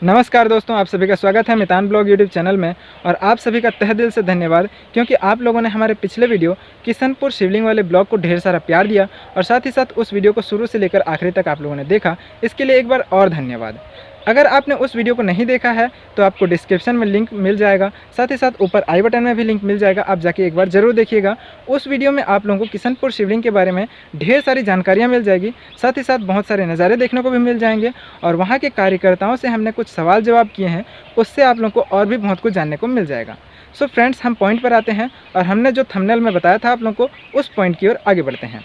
नमस्कार दोस्तों, आप सभी का स्वागत है मितान ब्लॉग यूट्यूब चैनल में। और आप सभी का तहे दिल से धन्यवाद, क्योंकि आप लोगों ने हमारे पिछले वीडियो किशनपुर शिवलिंग वाले ब्लॉग को ढेर सारा प्यार दिया और साथ ही साथ उस वीडियो को शुरू से लेकर आखिरी तक आप लोगों ने देखा। इसके लिए एक बार और धन्यवाद। अगर आपने उस वीडियो को नहीं देखा है तो आपको डिस्क्रिप्शन में लिंक मिल जाएगा, साथ ही साथ ऊपर आई बटन में भी लिंक मिल जाएगा। आप जाके एक बार ज़रूर देखिएगा। उस वीडियो में आप लोगों को किशनपुर शिवलिंग के बारे में ढेर सारी जानकारियाँ मिल जाएगी, साथ ही साथ बहुत सारे नज़ारे देखने को भी मिल जाएंगे। और वहाँ के कार्यकर्ताओं से हमने कुछ सवाल जवाब किए हैं, उससे आप लोगों को और भी बहुत कुछ जानने को मिल जाएगा। सो फ्रेंड्स, हम पॉइंट पर आते हैं और हमने जो थंबनेल में बताया था आप लोगों को, उस पॉइंट की ओर आगे बढ़ते हैं।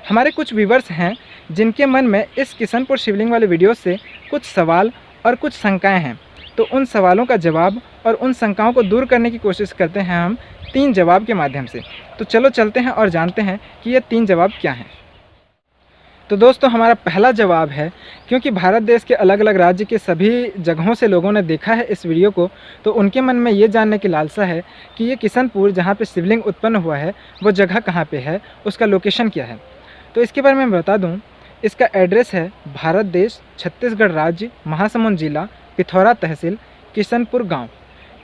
हमारे कुछ व्यूवर्स हैं जिनके मन में इस किशनपुर शिवलिंग वाले वीडियो से कुछ सवाल और कुछ शंकाएं हैं, तो उन सवालों का जवाब और उन शंकाओं को दूर करने की कोशिश करते हैं हम 3 जवाब के माध्यम से। तो चलो चलते हैं और जानते हैं कि ये 3 जवाब क्या हैं। तो दोस्तों, हमारा पहला जवाब है, क्योंकि भारत देश के अलग अलग राज्य के सभी जगहों से लोगों ने देखा है इस वीडियो को, तो उनके मन में ये जानने की लालसा है कि ये किशनपुर जहाँ पे शिवलिंग उत्पन्न हुआ है वो जगह कहाँ पे है, उसका लोकेशन क्या है। तो इसके बारे में मैं बता दूँ, इसका एड्रेस है भारत देश, छत्तीसगढ़ राज्य, महासमुंद जिला, पिथौरा तहसील, किशनपुर गांव।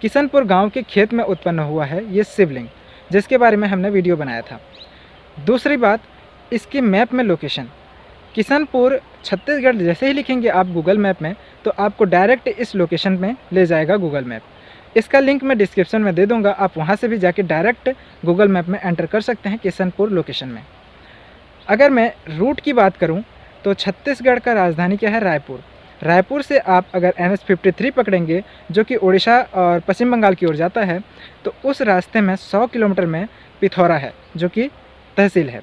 किशनपुर गांव के खेत में उत्पन्न हुआ है ये शिवलिंग, जिसके बारे में हमने वीडियो बनाया था। दूसरी बात, इसकी मैप में लोकेशन, किशनपुर छत्तीसगढ़ जैसे ही लिखेंगे आप गूगल मैप में, तो आपको डायरेक्ट इस लोकेशन में ले जाएगा गूगल मैप। इसका लिंक मैं डिस्क्रिप्शन में दे दूँगा, आप वहाँ से भी जाके डायरेक्ट गूगल मैप में एंटर कर सकते हैं किशनपुर लोकेशन में। अगर मैं रूट की बात करूं तो छत्तीसगढ़ का राजधानी क्या है, रायपुर। रायपुर से आप अगर NH-53 पकड़ेंगे जो कि उड़ीसा और पश्चिम बंगाल की ओर जाता है, तो उस रास्ते में 100 किलोमीटर में पिथौरा है जो कि तहसील है।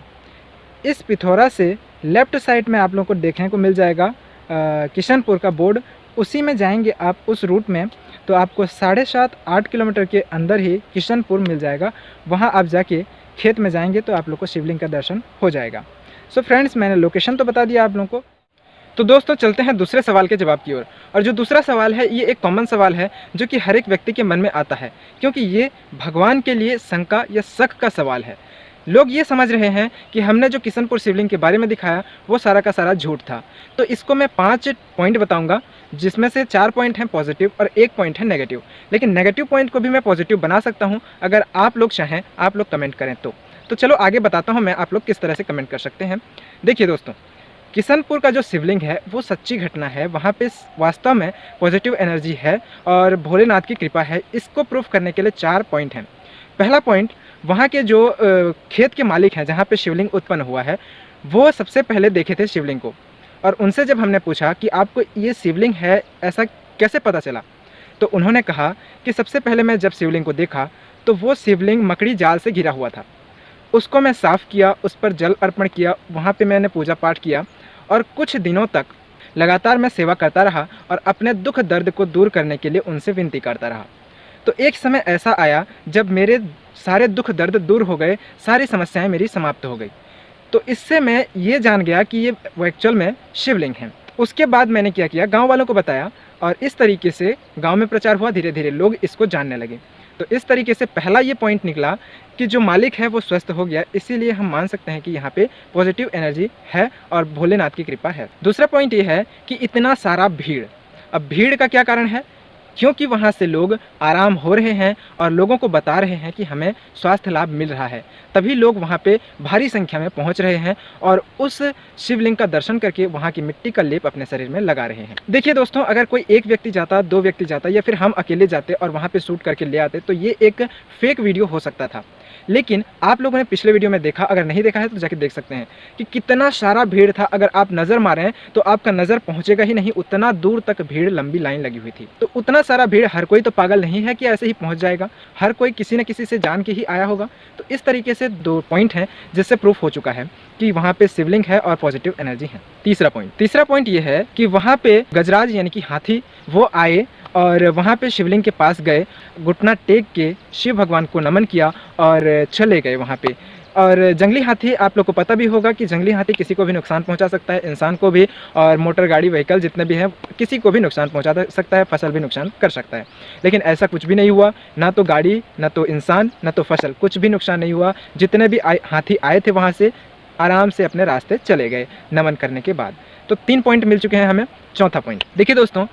इस पिथौरा से लेफ़्ट साइड में आप लोगों को देखने को मिल जाएगा किशनपुर का बोर्ड। उसी में जाएंगे आप उस रूट में, तो आपको 7.5-8 किलोमीटर के अंदर ही किशनपुर मिल जाएगा। वहाँ आप जाके खेत में जाएंगे तो आप लोग को शिवलिंग का दर्शन हो जाएगा। सो फ्रेंड्स, मैंने लोकेशन तो बता दिया आप लोगों को। तो दोस्तों, चलते हैं दूसरे सवाल के जवाब की ओर। और जो दूसरा सवाल है, ये एक कॉमन सवाल है जो कि हर एक व्यक्ति के मन में आता है, क्योंकि ये भगवान के लिए शंका या शक का सवाल है। लोग ये समझ रहे हैं कि हमने जो किशनपुर शिवलिंग के बारे में दिखाया वो सारा का सारा झूठ था। तो इसको मैं 5 पॉइंट बताऊंगा, जिसमें से 4 पॉइंट हैं पॉजिटिव और 1 पॉइंट है नेगेटिव। लेकिन नेगेटिव पॉइंट को भी मैं पॉजिटिव बना सकता हूँ, अगर आप लोग चाहें, आप लोग कमेंट करें तो चलो आगे बताता हूँ मैं, आप लोग किस तरह से कमेंट कर सकते हैं। देखिए दोस्तों, किशनपुर का जो शिवलिंग है वो सच्ची घटना है। वहाँ पे वास्तव में पॉजिटिव एनर्जी है और भोलेनाथ की कृपा है। इसको प्रूफ करने के लिए 4 पॉइंट हैं। पहला पॉइंट, वहाँ के जो खेत के मालिक हैं जहाँ पे शिवलिंग उत्पन्न हुआ है, वो सबसे पहले देखे थे शिवलिंग को। और उनसे जब हमने पूछा कि आपको ये शिवलिंग है ऐसा कैसे पता चला, तो उन्होंने कहा कि सबसे पहले मैं जब शिवलिंग को देखा तो वो शिवलिंग मकड़ी जाल से घिरा हुआ था। उसको मैं साफ़ किया, उस पर जल अर्पण किया, वहाँ पे मैंने पूजा पाठ किया और कुछ दिनों तक लगातार मैं सेवा करता रहा और अपने दुख दर्द को दूर करने के लिए उनसे विनती करता रहा। तो एक समय ऐसा आया जब मेरे सारे दुख दर्द दूर हो गए, सारी समस्याएं मेरी समाप्त हो गई। तो इससे मैं ये जान गया कि ये एक्चुअल में शिवलिंग है। उसके बाद मैंने क्या किया, गाँव वालों को बताया और इस तरीके से गाँव में प्रचार हुआ, धीरे धीरे लोग इसको जानने लगे। तो इस तरीके से पहला ये पॉइंट निकला कि जो मालिक है वो स्वस्थ हो गया, इसीलिए हम मान सकते हैं कि यहाँ पे पॉजिटिव एनर्जी है और भोलेनाथ की कृपा है। दूसरा पॉइंट ये है कि इतना सारा भीड़, अब भीड़ का क्या कारण है, क्योंकि वहाँ से लोग आराम हो रहे हैं और लोगों को बता रहे हैं कि हमें स्वास्थ्य लाभ मिल रहा है, तभी लोग वहाँ पे भारी संख्या में पहुँच रहे हैं और उस शिवलिंग का दर्शन करके वहाँ की मिट्टी का लेप अपने शरीर में लगा रहे हैं। देखिए दोस्तों, अगर कोई एक व्यक्ति जाता, 2 व्यक्ति जाता या फिर हम अकेले जाते और वहाँ पे शूट करके ले आते, तो ये एक फेक वीडियो हो सकता था। लेकिन आप लोगों ने पिछले वीडियो में देखा, अगर नहीं देखा है तो जाके देख सकते हैं कि कितना सारा भीड़ था। अगर आप नज़र मारें तो आपका नज़र पहुंचेगा ही नहीं, उतना दूर तक भीड़, लंबी लाइन लगी हुई थी। तो उतना सारा भीड़, हर कोई तो पागल नहीं है कि ऐसे ही पहुंच जाएगा, हर कोई किसी न किसी से जान के ही आया होगा। तो इस तरीके से 2 पॉइंट हैं जिससे प्रूफ हो चुका है कि वहाँ पे शिवलिंग है और पॉजिटिव एनर्जी है। तीसरा पॉइंट ये है कि वहाँ पे गजराज यानी कि हाथी वो आए और वहाँ पे शिवलिंग के पास गए, घुटना टेक के शिव भगवान को नमन किया और चले गए वहाँ पे। और जंगली हाथी, आप लोग को पता भी होगा कि जंगली हाथी किसी को भी नुकसान पहुंचा सकता है, इंसान को भी, और मोटर गाड़ी व्हीकल जितने भी हैं किसी को भी नुकसान पहुंचा सकता है, फसल भी नुकसान कर सकता है। लेकिन ऐसा कुछ भी नहीं हुआ, ना तो गाड़ी, ना तो इंसान, ना तो फसल, कुछ भी नुकसान नहीं हुआ। जितने भी हाथी आए थे वहाँ से आराम से अपने रास्ते चले गए नमन करने के बाद। तो 3 पॉइंट मिल चुके हैं हमें। चौथा पॉइंट देखिए दोस्तों,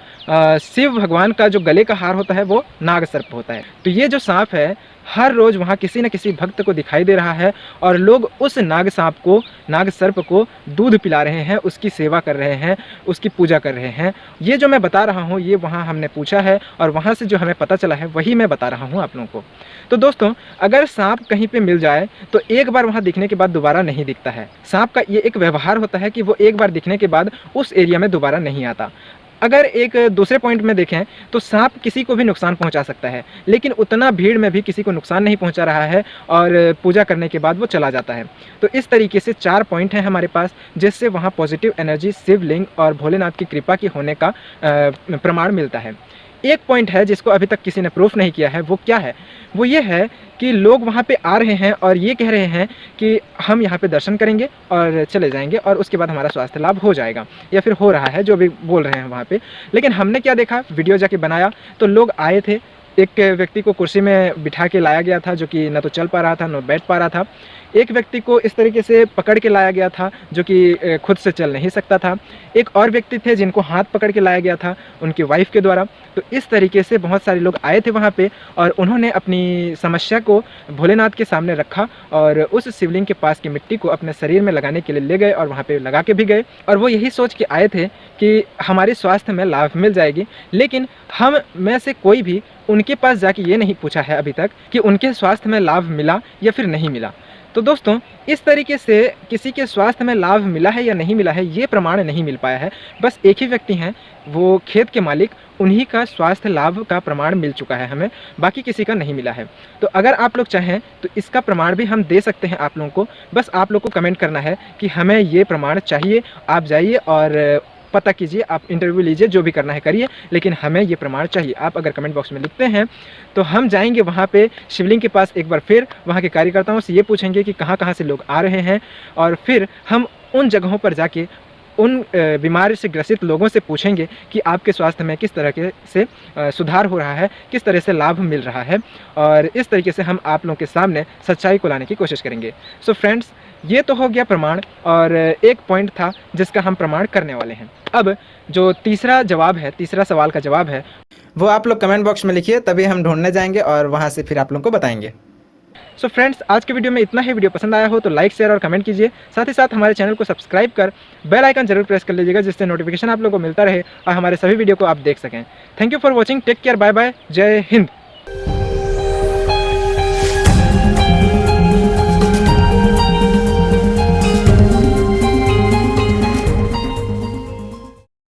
शिव भगवान का जो गले का हार होता है वो नाग सर्प होता है। तो ये जो सांप है हर रोज़ वहाँ किसी न किसी भक्त को दिखाई दे रहा है और लोग उस नाग सांप को, नाग सर्प को दूध पिला रहे हैं, उसकी सेवा कर रहे हैं, उसकी पूजा कर रहे हैं। ये जो मैं बता रहा हूँ ये वहाँ हमने पूछा है और वहाँ से जो हमें पता चला है वही मैं बता रहा हूँ आप लोगों को। तो दोस्तों, अगर सांप कहीं पे मिल जाए तो एक बार वहाँ दिखने के बाद दोबारा नहीं दिखता है। सांप का ये एक व्यवहार होता है कि वो एक बार दिखने के बाद उस एरिया में दोबारा नहीं आता। अगर एक दूसरे पॉइंट में देखें तो सांप किसी को भी नुकसान पहुंचा सकता है, लेकिन उतना भीड़ में भी किसी को नुकसान नहीं पहुंचा रहा है और पूजा करने के बाद वो चला जाता है। तो इस तरीके से 4 पॉइंट हैं हमारे पास जिससे वहाँ पॉजिटिव एनर्जी, शिवलिंग और भोलेनाथ की कृपा की होने का प्रमाण मिलता है। एक पॉइंट है जिसको अभी तक किसी ने प्रूफ नहीं किया है, वो क्या है? वो ये है कि लोग वहाँ पे आ रहे हैं और ये कह रहे हैं कि हम यहाँ पे दर्शन करेंगे और चले जाएंगे और उसके बाद हमारा स्वास्थ्य लाभ हो जाएगा, या फिर हो रहा है, जो भी बोल रहे हैं वहाँ पे। लेकिन हमने क्या देखा, वीडियो जाके बनाया तो लोग आए थे, एक व्यक्ति को कुर्सी में बिठा के लाया गया था जो कि न तो चल पा रहा था न बैठ पा रहा था। एक व्यक्ति को इस तरीके से पकड़ के लाया गया था जो कि खुद से चल नहीं सकता था। एक और व्यक्ति थे जिनको हाथ पकड़ के लाया गया था उनकी वाइफ के द्वारा। तो इस तरीके से बहुत सारे लोग आए थे वहाँ पे और उन्होंने अपनी समस्या को भोलेनाथ के सामने रखा और उस शिवलिंग के पास की मिट्टी को अपने शरीर में लगाने के लिए ले गए और वहाँ पे लगा के भी गए। और वो यही सोच के आए थे कि हमारे स्वास्थ्य में लाभ मिल जाएगी। लेकिन हम में से कोई भी उनके पास जाके ये नहीं पूछा है अभी तक कि उनके स्वास्थ्य में लाभ मिला या फिर नहीं मिला। तो दोस्तों, इस तरीके से किसी के स्वास्थ्य में लाभ मिला है या नहीं मिला है ये प्रमाण नहीं मिल पाया है। बस एक ही व्यक्ति हैं, वो खेत के मालिक, उन्हीं का स्वास्थ्य लाभ का प्रमाण मिल चुका है हमें, बाकी किसी का नहीं मिला है। तो अगर आप लोग चाहें तो इसका प्रमाण भी हम दे सकते हैं आप लोगों को। बस आप लोग को कमेंट करना है कि हमें ये प्रमाण चाहिए। आप जाइए और पता कीजिए, आप इंटरव्यू लीजिए, जो भी करना है करिए, लेकिन हमें ये प्रमाण चाहिए। आप अगर कमेंट बॉक्स में लिखते हैं तो हम जाएंगे वहाँ पे शिवलिंग के पास, एक बार फिर वहाँ के कार्यकर्ताओं से ये पूछेंगे कि कहाँ कहाँ से लोग आ रहे हैं और फिर हम उन जगहों पर जाके उन बीमारी से ग्रसित लोगों से पूछेंगे कि आपके स्वास्थ्य में किस तरह के से सुधार हो रहा है, किस तरह से लाभ मिल रहा है, और इस तरीके से हम आप लोगों के सामने सच्चाई को लाने की कोशिश करेंगे। सो फ्रेंड्स, ये तो हो गया प्रमाण और एक पॉइंट था जिसका हम प्रमाण करने वाले हैं। अब जो तीसरा जवाब है, तीसरा सवाल का जवाब है, वो आप लोग कमेंट बॉक्स में लिखिए, तभी हम ढूंढने जाएंगे और वहाँ से फिर आप लोगों को बताएंगे। सो फ्रेंड्स, आज के वीडियो में इतना ही। वीडियो पसंद आया हो तो लाइक, शेयर और कमेंट कीजिए। साथ ही साथ हमारे चैनल को सब्सक्राइब कर बेल आइकन जरूर प्रेस कर लीजिएगा, जिससे नोटिफिकेशन आप लोगों को मिलता रहे और हमारे सभी वीडियो को आप देख सकें। Thank you for watching. Take care, bye bye, जय हिंद।